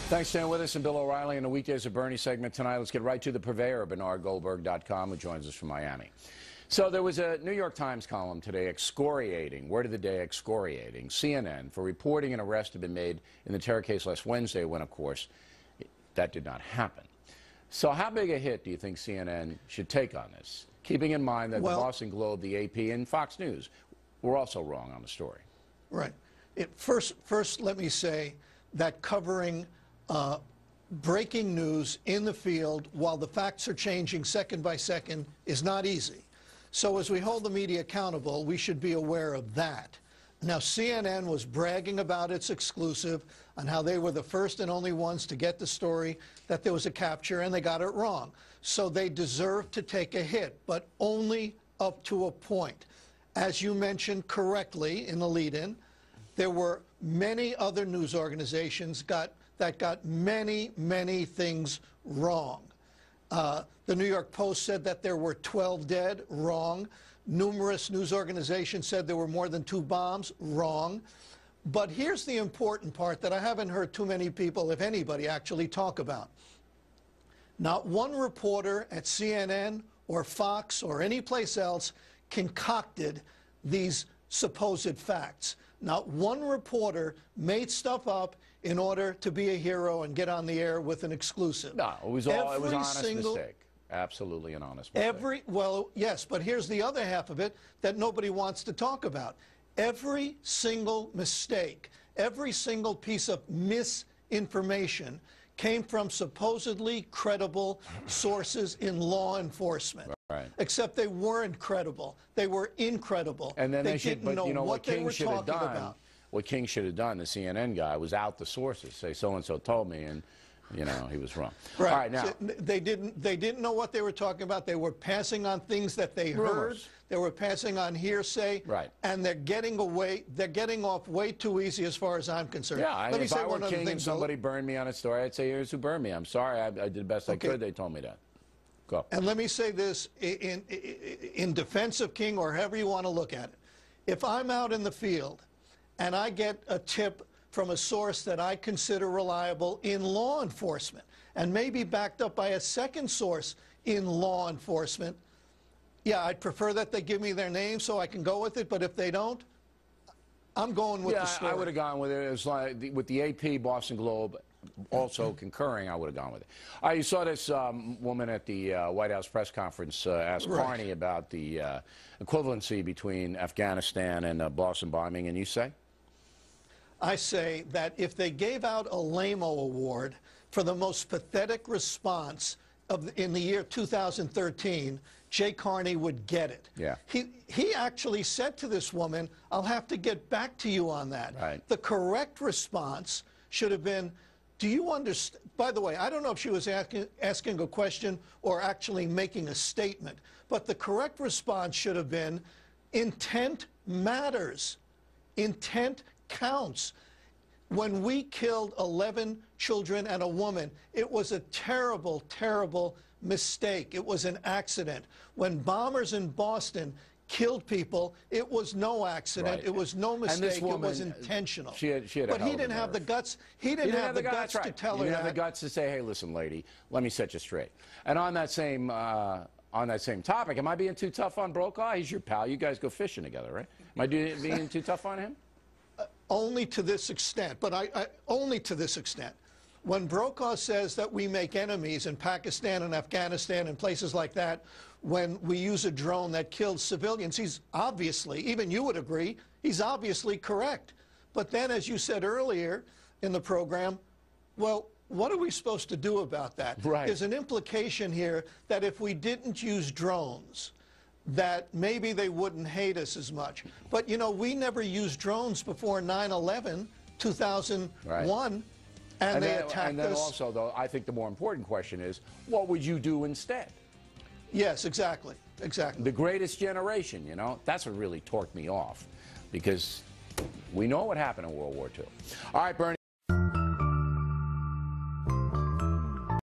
Thanks for staying with us. And Bill O'Reilly in the Weekdays of Bernie segment tonight. Let's get right to the purveyor of BernardGoldberg.com, who joins us from Miami. So there was a New York Times column today, excoriating, word of the day, excoriating, CNN for reporting an arrest had been made in the terror case last Wednesday when, of course, that did not happen. So how big a hit do you think CNN should take on this, keeping in mind that the Boston Globe, the AP, and Fox News were also wrong on the story? Right. First, let me say that covering breaking news in the field while the facts are changing second by second is not easy. So as we hold the media accountable, we should be aware of that. Now, CNN was bragging about its exclusive on how they were the first and only ones to get the story that there was a capture, and they got it wrong. So they deserve to take a hit, but only up to a point. As you mentioned correctly in the lead-in, there were many other news organizations that got many, many things wrong. The New York Post said that there were 12 dead, wrong. Numerous news organizations said there were more than 2 bombs, wrong. But here's the important part that I haven't heard too many people, if anybody, actually talk about. Not one reporter at CNN or Fox or any place else concocted these supposed facts. Not one reporter made stuff up in order to be a hero and get on the air with an exclusive. No, it was an honest mistake. Absolutely an honest mistake. Well, yes, but here's the other half of it that nobody wants to talk about. Every single mistake, every single piece of misinformation came from supposedly credible sources in law enforcement. Right. Except they weren't credible. They were incredible. And then they didn't know what they were talking about. What King should have done, the CNN guy, was out the sources, say so-and-so told me, and, you know, he was wrong. Right. All right, now. So they didn't know what they were talking about. They were passing on things that they heard. They were passing on hearsay. Right. And they're getting off way too easy as far as I'm concerned. Yeah, if I were King and somebody burned me on a story, I'd say, here's who burned me. I'm sorry, I did the best I could. They told me that. Go. And let me say this in defense of King, or however you want to look at it. If I'm out in the field and I get a tip from a source that I consider reliable in law enforcement, and maybe backed up by a second source in law enforcement, yeah, I'd prefer that they give me their name so I can go with it, but if they don't, I'm going with the story. I would have gone with it. It was like with the AP, Boston Globe, also concurring, I would have gone with it. You saw this woman at the White House press conference ask Carr about the equivalency between Afghanistan and the Boston bombing, and you say? I say that if they gave out a LAMO award for the most pathetic response in the year 2013, Jay Carney would get it. Yeah. He actually said to this woman, I'll have to get back to you on that. Right. The correct response should have been, do you understand? By the way, I don't know if she was asking a question or actually making a statement, but the correct response should have been, intent matters. Intent counts. When we killed 11 children and a woman, it was a terrible, terrible mistake. It was an accident. When bombers in Boston killed people, it was no accident. It was no mistake. Woman, it was intentional. She had but he didn't have the guts. He didn't have the guts to tell her that. He didn't have the guts to say, "Hey, listen, lady, let me set you straight." And on that same topic, am I being too tough on Brokaw? He's your pal. You guys go fishing together, right? Am I being too tough on him? Only to this extent, but only to this extent. When Brokaw says that we make enemies in Pakistan and Afghanistan and places like that, when we use a drone that kills civilians, he's obviously, even you would agree, he's obviously correct. But then, as you said earlier in the program, well, what are we supposed to do about that? Right. There's an implication here that if we didn't use drones, that maybe they wouldn't hate us as much. But, you know, we never used drones before 9/11, 2001. Right. And they attacked us. And then also, though, I think the more important question is, what would you do instead? Yes, exactly. Exactly. The greatest generation, you know, that's what really torqued me off, because we know what happened in World War II. All right, Bernie.